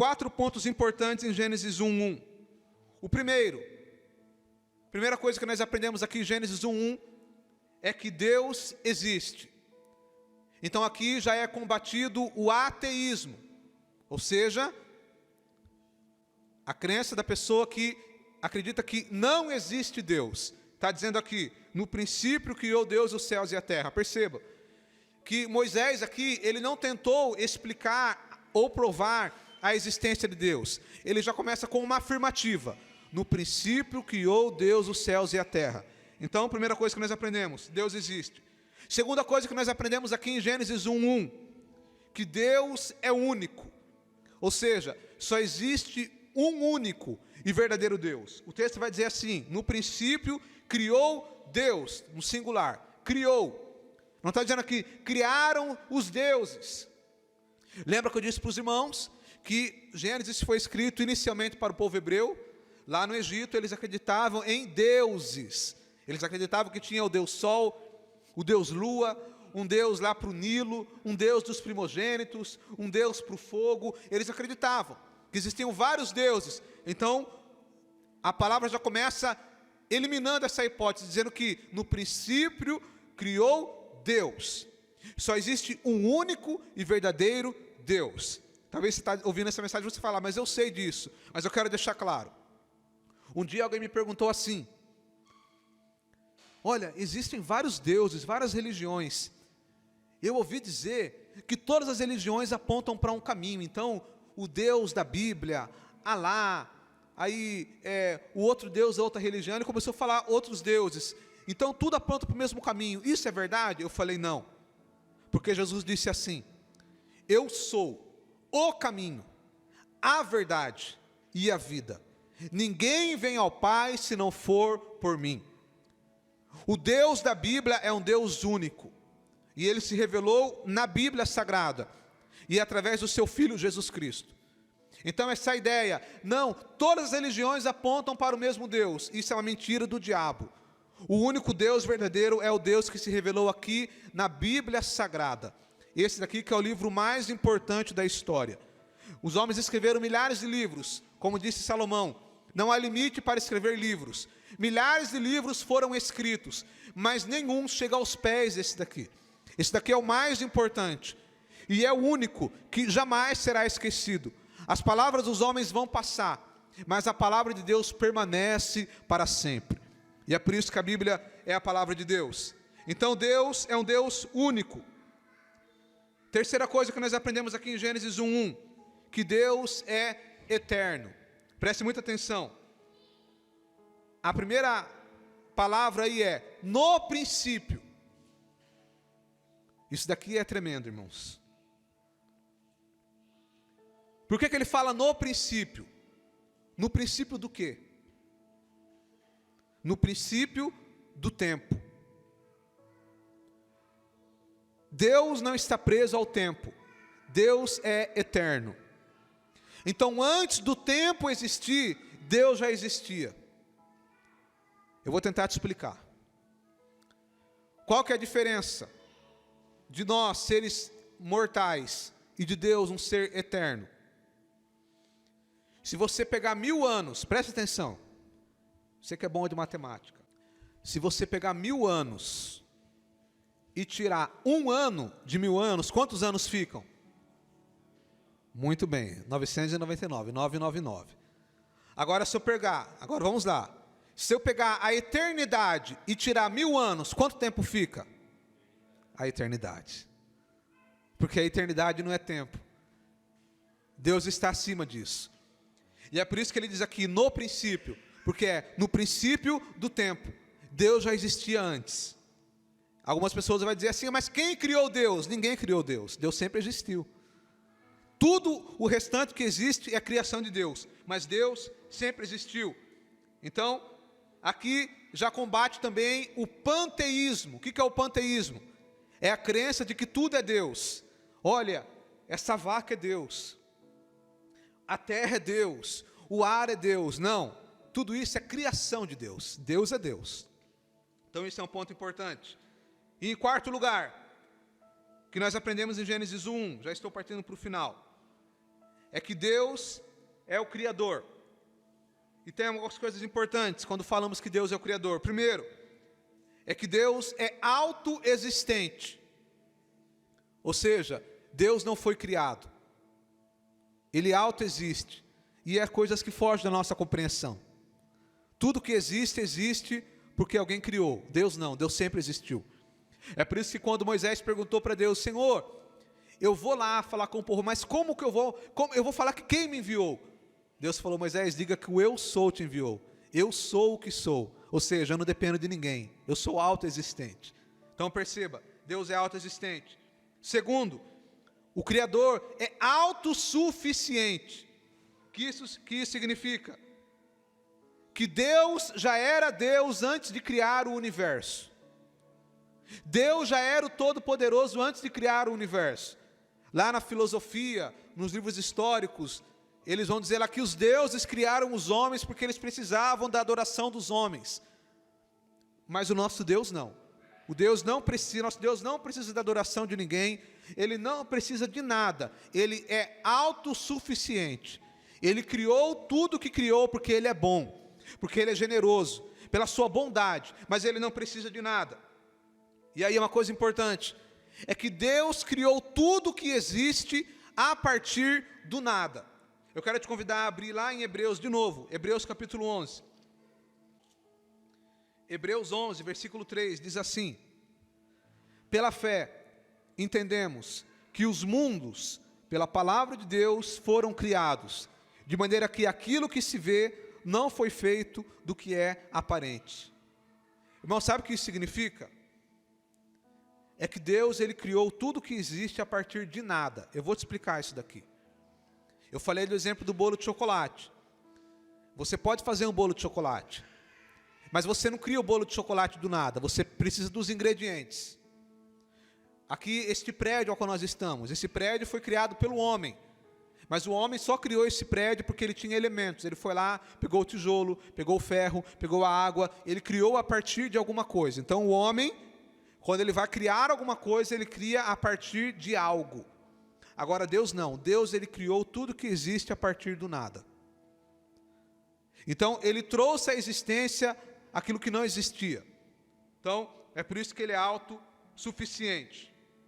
4 pontos importantes em Gênesis 1:1. O primeira coisa que nós aprendemos aqui em Gênesis 1:1 é que Deus existe. Então aqui já é combatido o ateísmo, ou seja, a crença da pessoa que acredita que não existe Deus. Está dizendo aqui, no princípio criou Deus os céus e a terra. Perceba que Moisés aqui, ele não tentou explicar ou provar a existência de Deus. Ele já começa com uma afirmativa. No princípio criou Deus os céus e a terra. Então, primeira coisa que nós aprendemos, Deus existe. Segunda coisa que nós aprendemos aqui em Gênesis 1:1, que Deus é único. Ou seja, só existe um único e verdadeiro Deus. O texto vai dizer assim, no princípio criou Deus, no singular, criou. Não está dizendo aqui, criaram os deuses. Lembra que eu disse para os irmãos que Gênesis foi escrito inicialmente para o povo hebreu? Lá no Egito eles acreditavam em deuses. Eles acreditavam que tinha o Deus Sol, o Deus Lua, um Deus lá para o Nilo, um Deus dos primogênitos, um Deus para o fogo. Eles acreditavam que existiam vários deuses. Então, a palavra já começa eliminando essa hipótese, dizendo que no princípio criou Deus. Só existe um único e verdadeiro Deus. Talvez você está ouvindo essa mensagem e você fala, mas eu sei disso. Mas eu quero deixar claro. Um dia alguém me perguntou assim, olha, existem vários deuses, várias religiões. Eu ouvi dizer que todas as religiões apontam para um caminho. Então, o Deus da Bíblia, Alá, aí o outro Deus é outra religião, ele começou a falar outros deuses. Então, tudo aponta para o mesmo caminho. Isso é verdade? Eu falei, não. Porque Jesus disse assim, eu sou o caminho, a verdade e a vida. Ninguém vem ao Pai se não for por mim. O Deus da Bíblia é um Deus único. E Ele se revelou na Bíblia Sagrada. E através do seu Filho Jesus Cristo. Então essa ideia, não, todas as religiões apontam para o mesmo Deus. Isso é uma mentira do diabo. O único Deus verdadeiro é o Deus que se revelou aqui na Bíblia Sagrada. Esse daqui que é o livro mais importante da história. Os homens escreveram milhares de livros, como disse Salomão. Não há limite para escrever livros. Milhares de livros foram escritos, mas nenhum chega aos pés desse daqui. Esse daqui é o mais importante. E é o único que jamais será esquecido. As palavras dos homens vão passar, mas a palavra de Deus permanece para sempre. E é por isso que a Bíblia é a palavra de Deus. Então Deus é um Deus único. Terceira coisa que nós aprendemos aqui em Gênesis 1:1, que Deus é eterno. Preste muita atenção. A primeira palavra aí é no princípio. Isso daqui é tremendo, irmãos. Por que ele fala no princípio? No princípio do quê? No princípio do tempo. Deus não está preso ao tempo. Deus é eterno. Então, antes do tempo existir, Deus já existia. Eu vou tentar te explicar. Qual que é a diferença de nós, seres mortais, e de Deus, um ser eterno? Se você pegar 1000 anos, preste atenção, você que é bom de matemática. Se você pegar 1000 anos e tirar 1 ano de 1000 anos, quantos anos ficam? Muito bem, 999, 999. Agora vamos lá. Se eu pegar a eternidade e tirar 1000 anos, quanto tempo fica? A eternidade. Porque a eternidade não é tempo. Deus está acima disso. E é por isso que ele diz aqui, no princípio, porque é no princípio do tempo. Deus já existia antes. Algumas pessoas vão dizer assim, mas quem criou Deus? Ninguém criou Deus. Deus sempre existiu. Tudo o restante que existe é a criação de Deus, mas Deus sempre existiu. Então, aqui já combate também o panteísmo. O que é o panteísmo? É a crença de que tudo é Deus. Olha, essa vaca é Deus, a terra é Deus, o ar é Deus. Não, tudo isso é criação de Deus. Deus é Deus. Então isso é um ponto importante. E em quarto lugar, que nós aprendemos em Gênesis 1, já estou partindo para o final, é que Deus é o Criador. E tem algumas coisas importantes quando falamos que Deus é o Criador. Primeiro, é que Deus é autoexistente. Ou seja, Deus não foi criado. Ele autoexiste. E é coisas que fogem da nossa compreensão. Tudo que existe, existe porque alguém criou. Deus não, Deus sempre existiu. É por isso que quando Moisés perguntou para Deus: Senhor, eu vou lá falar com o povo, mas como que eu vou falar que quem me enviou? Deus falou: Moisés, diga que o eu sou te enviou. Eu sou o que sou. Ou seja, eu não dependo de ninguém. Eu sou autoexistente. Então perceba, Deus é autoexistente. Segundo, o Criador é autossuficiente. Que isso significa? Que Deus já era Deus antes de criar o universo. Deus já era o Todo-Poderoso antes de criar o universo. Lá na filosofia, nos livros históricos, eles vão dizer lá que os deuses criaram os homens porque eles precisavam da adoração dos homens. Mas o nosso Deus não. Nosso Deus não precisa da adoração de ninguém. Ele não precisa de nada. Ele é autossuficiente. Ele criou tudo o que criou porque Ele é bom, porque Ele é generoso, pela sua bondade, mas Ele não precisa de nada. E aí uma coisa importante, é que Deus criou tudo o que existe a partir do nada. Eu quero te convidar a abrir lá em Hebreus de novo, Hebreus capítulo 11. Hebreus 11, versículo 3, diz assim: pela fé, entendemos que os mundos, pela palavra de Deus, foram criados, de maneira que aquilo que se vê não foi feito do que é aparente. Irmão, sabe o que isso significa? É que Deus, Ele criou tudo que existe a partir de nada. Eu vou te explicar isso daqui. Eu falei do exemplo do bolo de chocolate. Você pode fazer um bolo de chocolate, mas você não cria o bolo de chocolate do nada, você precisa dos ingredientes. Aqui, este prédio ao qual nós estamos, esse prédio foi criado pelo homem. Mas o homem só criou esse prédio porque ele tinha elementos. Ele foi lá, pegou o tijolo, pegou o ferro, pegou a água. Ele criou a partir de alguma coisa. Então o homem, quando ele vai criar alguma coisa, ele cria a partir de algo. Agora Deus não. Deus, Ele criou tudo que existe a partir do nada. Então Ele trouxe à existência aquilo que não existia. Então é por isso que Ele é autossuficiente.